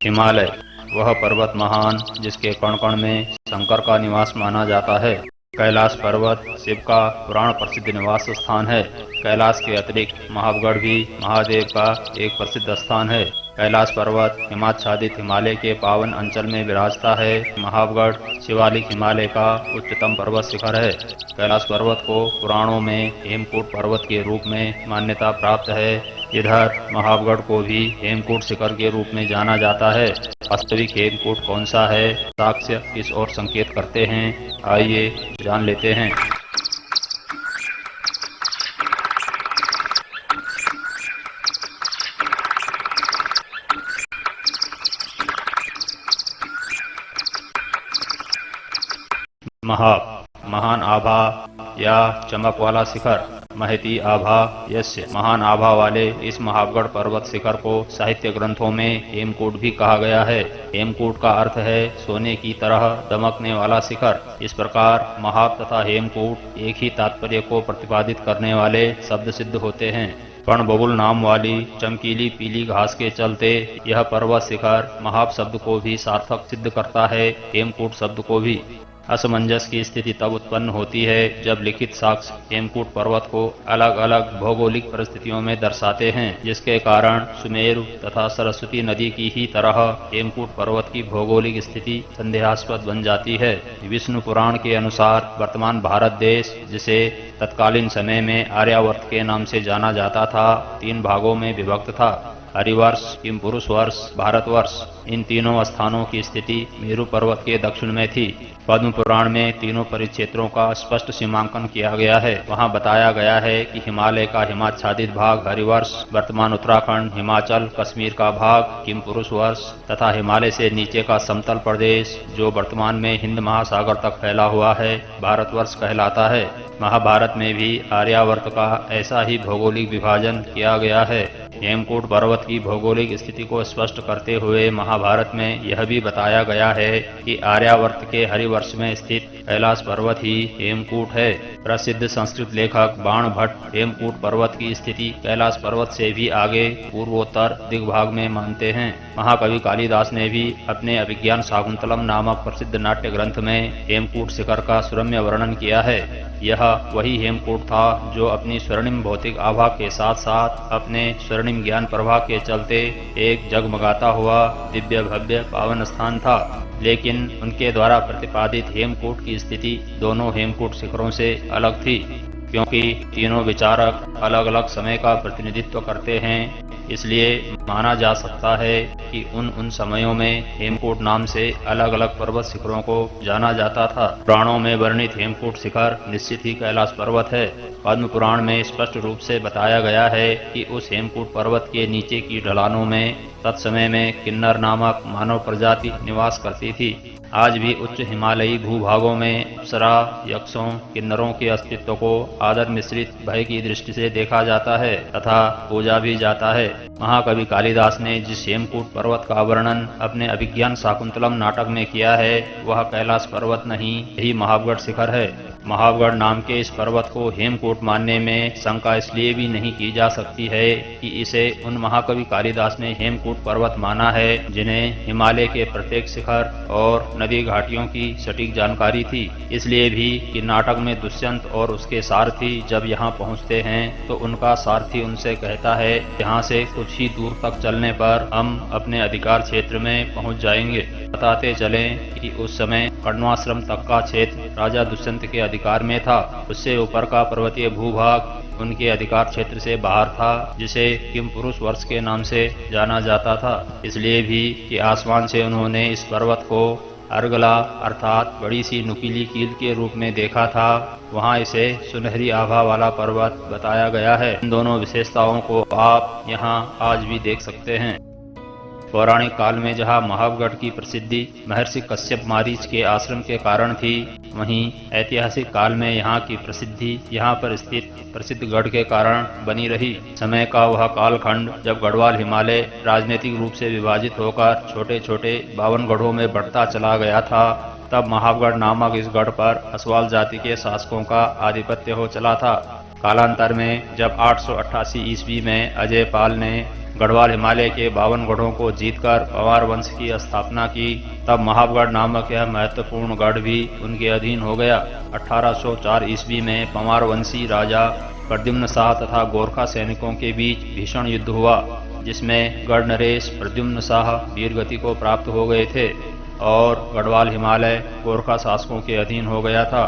हिमालय वह पर्वत महान जिसके कण कण में शंकर का निवास माना जाता है। कैलाश पर्वत शिव का पुराण प्रसिद्ध निवास स्थान है। कैलाश के अतिरिक्त महावगढ़ भी महादेव का एक प्रसिद्ध स्थान है। कैलाश पर्वत हिमाच्छादित हिमालय के पावन अंचल में विराजता है। महावगढ़ शिवालिक हिमालय का उच्चतम पर्वत शिखर है। कैलाश पर्वत को पुराणों में हेमकूट पर्वत के रूप में मान्यता प्राप्त है। इधर महावगढ़ को भी हेमकूट शिखर के रूप में जाना जाता है। वास्तविक हेमकूट कौन सा है, साक्ष्य किस ओर संकेत करते हैं, आइए जान लेते हैं। महान आभा या चमक वाला शिखर, महती आभा यस्य। महान आभा वाले इस महावगढ़ पर्वत शिखर को साहित्य ग्रंथों में हेमकूट भी कहा गया है। हेमकूट का अर्थ है सोने की तरह दमकने वाला शिखर। इस प्रकार महाव तथा हेमकूट एक ही तात्पर्य को प्रतिपादित करने वाले शब्द सिद्ध होते हैं। कर्णबबुल नाम वाली चमकीली पीली घास के चलते यह पर्वत शिखर महाव शब्द को भी सार्थक सिद्ध करता है, हेमकूट शब्द को भी। असमंजस की स्थिति तब उत्पन्न होती है जब लिखित साक्ष्य हेमकूट पर्वत को अलग अलग भौगोलिक परिस्थितियों में दर्शाते हैं, जिसके कारण सुमेरु तथा सरस्वती नदी की ही तरह हेमकूट पर्वत की भौगोलिक स्थिति संदेहास्पद बन जाती है। विष्णु पुराण के अनुसार वर्तमान भारत देश, जिसे तत्कालीन समय में आर्यावर्त के नाम से जाना जाता था, 3 भागों में विभक्त था। हरिवर्ष, किमपुरुष वर्ष, भारतवर्ष। इन तीनों स्थानों की स्थिति मेरु पर्वत के दक्षिण में थी। पद्म पुराण में तीनों परिक्षेत्रों का स्पष्ट सीमांकन किया गया है। वहां बताया गया है कि हिमालय का हिमाच्छादित भाग हरिवर्ष, वर्तमान उत्तराखंड, हिमाचल, कश्मीर का भाग किमपुरुष वर्ष तथा हिमालय से नीचे का समतल प्रदेश जो वर्तमान में हिंद महासागर तक फैला हुआ है, भारतवर्ष कहलाता है। महाभारत में भी आर्यावर्त का ऐसा ही भौगोलिक विभाजन किया गया है। हेमकूट पर्वत की भौगोलिक स्थिति को स्पष्ट करते हुए महाभारत में यह भी बताया गया है कि आर्यावर्त के हरिवर्ष में स्थित कैलाश पर्वत ही हेमकूट है। प्रसिद्ध संस्कृत लेखक बाण भट्ट हेमकूट पर्वत की स्थिति कैलाश पर्वत से भी आगे पूर्वोत्तर दिग्भाग में मानते हैं। महाकवि कालिदास ने भी अपने अभिज्ञान शाकुंतलम नामक प्रसिद्ध नाट्य ग्रंथ में हेमकूट शिखर का सुरम्य वर्णन किया है। यह वही हेमकूट था जो अपनी स्वर्णिम भौतिक आभा के साथ साथ अपने स्वर्णिम ज्ञान प्रभा के चलते एक जगमगाता हुआ दिव्य भव्य पावन स्थान था। लेकिन उनके द्वारा प्रतिपादित हेमकूट की स्थिति दोनों हेमकूट शिखरों से अलग थी, क्योंकि तीनों विचारक अलग अलग समय का प्रतिनिधित्व करते हैं। इसलिए माना जा सकता है कि उन समयों में हेमकूट नाम से अलग अलग पर्वत शिखरों को जाना जाता था। पुराणों में वर्णित हेमकूट शिखर निश्चित ही कैलाश पर्वत है। पद्म पुराण में स्पष्ट रूप से बताया गया है कि उस हेमकूट पर्वत के नीचे की ढलानों में तत्समय में किन्नर नामक मानव प्रजाति निवास करती थी। आज भी उच्च हिमालयी भूभागों में अप्सरा, यक्षों, किन्नरों के अस्तित्व को आदर मिश्रित भय की दृष्टि से देखा जाता है तथा पूजा भी जाता है। महाकवि कालिदास ने जिस हेमकूट पर्वत का वर्णन अपने अभिज्ञान शाकुंतलम नाटक में किया है, वह कैलाश पर्वत नहीं, यही महावगढ़ शिखर है। महावगढ़ नाम के इस पर्वत को हेमकूट मानने में शंका इसलिए भी नहीं की जा सकती है कि इसे उन महाकवि कालिदास ने हेमकूट पर्वत माना है जिन्हें हिमालय के प्रत्येक शिखर और नदी घाटियों की सटीक जानकारी थी। इसलिए भी कि नाटक में दुष्यंत और उसके सारथी जब यहाँ पहुँचते हैं तो उनका सारथी उनसे कहता है, यहाँ से कुछ ही दूर तक चलने पर हम अपने अधिकार क्षेत्र में पहुँच जाएंगे। बताते चलें कि उस समय कण्वाश्रम तक का क्षेत्र राजा दुष्यंत के अधिकार में था। उससे ऊपर का पर्वतीय भूभाग उनके अधिकार क्षेत्र से बाहर था, जिसे किमपुरुष वर्ष के नाम से जाना जाता था। इसलिए भी कि आसमान से उन्होंने इस पर्वत को अर्गला अर्थात बड़ी सी नुकीली कील के रूप में देखा था। वहाँ इसे सुनहरी आभा वाला पर्वत बताया गया है। इन दोनों विशेषताओं को आप यहाँ आज भी देख सकते हैं। पौराणिक काल में जहाँ महावगढ़ की प्रसिद्धि महर्षि कश्यप मारीच के आश्रम के कारण थी, वहीं ऐतिहासिक काल में यहाँ की प्रसिद्धि यहाँ पर स्थित प्रसिद्ध गढ़ के कारण बनी रही। समय का वह कालखंड जब गढ़वाल हिमालय राजनीतिक रूप से विभाजित होकर छोटे छोटे 52 गढ़ों में बढ़ता चला गया था, तब महावगढ़ नामक इस गढ़ पर असवाल जाति के शासकों का आधिपत्य हो चला था। कालांतर में जब 888 ईस्वी में अजय पाल ने गढ़वाल हिमालय के 52 गढ़ों को जीतकर पंवार वंश की स्थापना की, तब महाबगढ़ नामक यह महत्वपूर्ण गढ़ भी उनके अधीन हो गया। 1804 ईस्वी में पंवार वंशी राजा प्रद्युम्न शाह तथा गोरखा सैनिकों के बीच भीषण युद्ध हुआ, जिसमें गढ़ नरेश प्रद्युम्न शाह वीरगति को प्राप्त हो गए थे और गढ़वाल हिमालय गोरखा शासकों के अधीन हो गया था।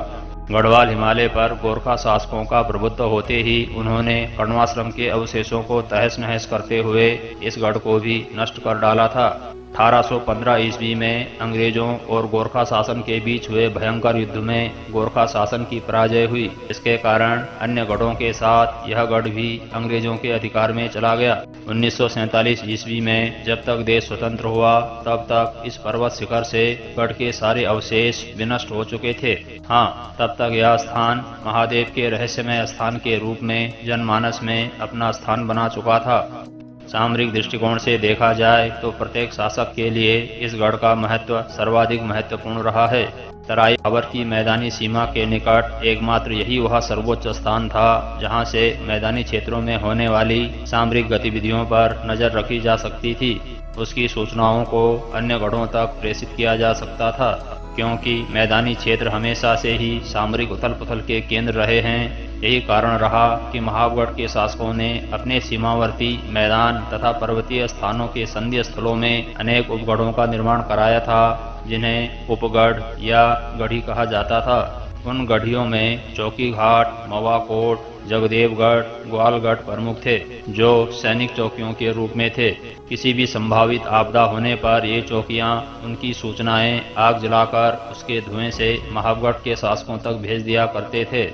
गढ़वाल हिमालय पर गोरखा शासकों का प्रभुत्व होते ही उन्होंने कण्वाश्रम के अवशेषों को तहस नहस करते हुए इस गढ़ को भी नष्ट कर डाला था। 1815 ईस्वी में अंग्रेजों और गोरखा शासन के बीच हुए भयंकर युद्ध में गोरखा शासन की पराजय हुई। इसके कारण अन्य गढ़ों के साथ यह गढ़ भी अंग्रेजों के अधिकार में चला गया। 1947 ईस्वी में जब तक देश स्वतंत्र हुआ तब तक इस पर्वत शिखर से गढ़ के सारे अवशेष विनष्ट हो चुके थे। हाँ, तब तक यह स्थान महादेव के रहस्यमय स्थान के रूप में जनमानस में अपना स्थान बना चुका था। सामरिक दृष्टिकोण से देखा जाए तो प्रत्येक शासक के लिए इस गढ़ का महत्व सर्वाधिक महत्वपूर्ण रहा है। तराई बाबर की मैदानी सीमा के निकट एकमात्र यही वह सर्वोच्च स्थान था जहां से मैदानी क्षेत्रों में होने वाली सामरिक गतिविधियों पर नजर रखी जा सकती थी। उसकी सूचनाओं को अन्य गढ़ों तक प्रेषित किया जा सकता था, क्योंकि मैदानी क्षेत्र हमेशा से ही सामरिक उथल पुथल के केंद्र रहे हैं। यही कारण रहा कि महाबगढ़ के शासकों ने अपने सीमावर्ती मैदान तथा पर्वतीय स्थानों के संधि स्थलों में अनेक उपगढ़ों का निर्माण कराया था, जिन्हें उपगढ़ या गढ़ी कहा जाता था। उन गढ़ियों में चौकीघाट, मवाकोट, जगदेवगढ़, ग्वालगढ़ प्रमुख थे, जो सैनिक चौकियों के रूप में थे। किसी भी संभावित आपदा होने पर ये चौकियां उनकी सूचनाएं आग जलाकर उसके धुएं से महाबगढ़ के शासकों तक भेज दिया करते थे।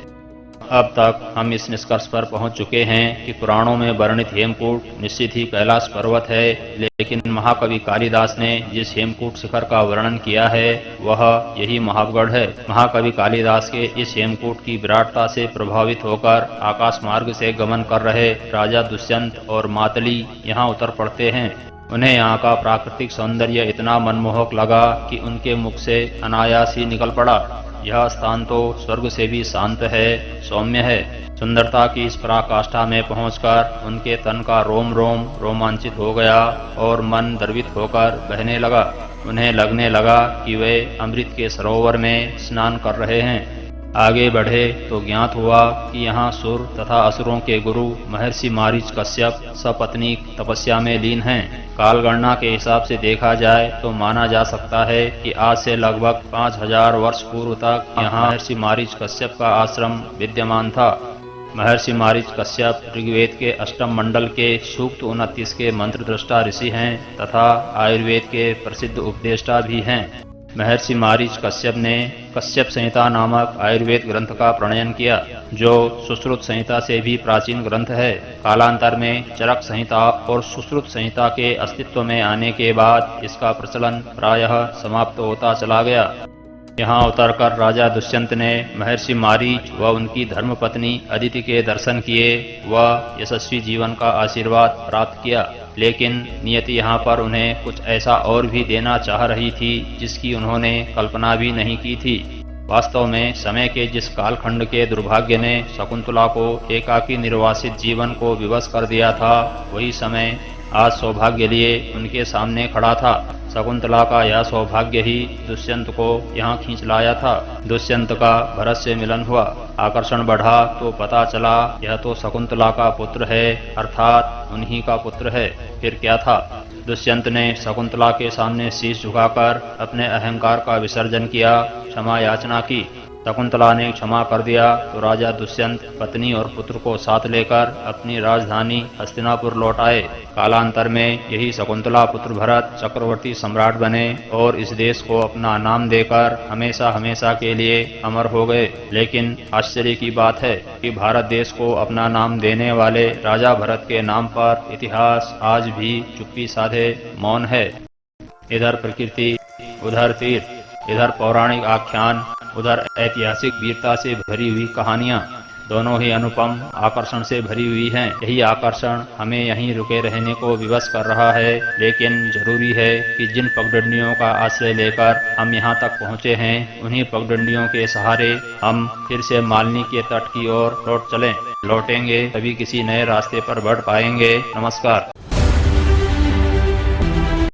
अब तक हम इस निष्कर्ष पर पहुंच चुके हैं कि पुराणों में वर्णित हेमकूट निश्चित ही कैलाश पर्वत है, लेकिन महाकवि कालिदास ने जिस हेमकूट शिखर का वर्णन किया है वह यही महाबगढ़ है। महाकवि कालिदास के इस हेमकूट की विराटता से प्रभावित होकर आकाश मार्ग से गमन कर रहे राजा दुष्यंत और मातली यहाँ उतर पड़ते हैं। उन्हें यहाँ का प्राकृतिक सौंदर्य इतना मनमोहक लगा कि उनके मुख से अनायास ही निकल पड़ा, यह स्थान तो स्वर्ग से भी शांत है, सौम्य है। सुंदरता की इस पराकाष्ठा में पहुंचकर उनके तन का रोम रोम रोमांचित हो गया और मन द्रवित होकर बहने लगा। उन्हें लगने लगा कि वे अमृत के सरोवर में स्नान कर रहे हैं। आगे बढ़े तो ज्ञात हुआ कि यहाँ सुर तथा असुरों के गुरु महर्षि मारीच कश्यप सपत्नीक तपस्या में लीन हैं। कालगणना के हिसाब से देखा जाए तो माना जा सकता है कि आज से लगभग 5000 वर्ष पूर्व तक यहाँ महर्षि मारीच कश्यप का आश्रम विद्यमान था। महर्षि मारीच कश्यप ऋग्वेद के अष्टम मंडल के सूक्त 29 के मंत्र दृष्टा ऋषि हैं तथा आयुर्वेद के प्रसिद्ध उपदेष्टा भी हैं। महर्षि मारीच कश्यप ने कश्यप संहिता नामक आयुर्वेद ग्रंथ का प्रणयन किया, जो सुश्रुत संहिता से भी प्राचीन ग्रंथ है। कालांतर में चरक संहिता और सुश्रुत संहिता के अस्तित्व में आने के बाद इसका प्रचलन प्रायः समाप्त होता चला गया। यहाँ उतरकर राजा दुष्यंत ने महर्षि मारीच व उनकी धर्मपत्नी अदिति के दर्शन किए व यशस्वी जीवन का आशीर्वाद प्राप्त किया। लेकिन नियति यहाँ पर उन्हें कुछ ऐसा और भी देना चाह रही थी जिसकी उन्होंने कल्पना भी नहीं की थी। वास्तव में समय के जिस कालखंड के दुर्भाग्य ने शकुंतला को एकाकी निर्वासित जीवन को विवश कर दिया था, वही समय आज सौभाग्य लिए उनके सामने खड़ा था। शकुंतला का यह सौभाग्य ही दुष्यंत को यहाँ खींच लाया था। दुष्यंत का भरत से मिलन हुआ, आकर्षण बढ़ा तो पता चला यह तो शकुंतला का पुत्र है, अर्थात उन्हीं का पुत्र है। फिर क्या था? दुष्यंत ने शकुंतला के सामने शीश झुकाकर अपने अहंकार का विसर्जन किया, क्षमा याचना की। शकुंतला ने क्षमा कर दिया तो राजा दुष्यंत पत्नी और पुत्र को साथ लेकर अपनी राजधानी हस्तिनापुर लौट आए। कालांतर में यही शकुंतला पुत्र भरत चक्रवर्ती सम्राट बने और इस देश को अपना नाम देकर हमेशा हमेशा के लिए अमर हो गए। लेकिन आश्चर्य की बात है कि भारत देश को अपना नाम देने वाले राजा भरत के नाम पर इतिहास आज भी चुप्पी साधे मौन है। इधर प्रकृति, उधर तीर्थ, इधर पौराणिक आख्यान, उधर ऐतिहासिक वीरता से भरी हुई कहानियां। दोनों ही अनुपम आकर्षण से भरी हुई हैं। यही आकर्षण हमें यहीं रुके रहने को विवश कर रहा है, लेकिन जरूरी है कि जिन पगडंडियों का आश्रय लेकर हम यहाँ तक पहुँचे हैं, उन्हीं पगडंडियों के सहारे हम फिर से मालनी के तट की ओर लौट चलें। लौटेंगे तभी किसी नए रास्ते पर बढ़ पाएंगे। नमस्कार।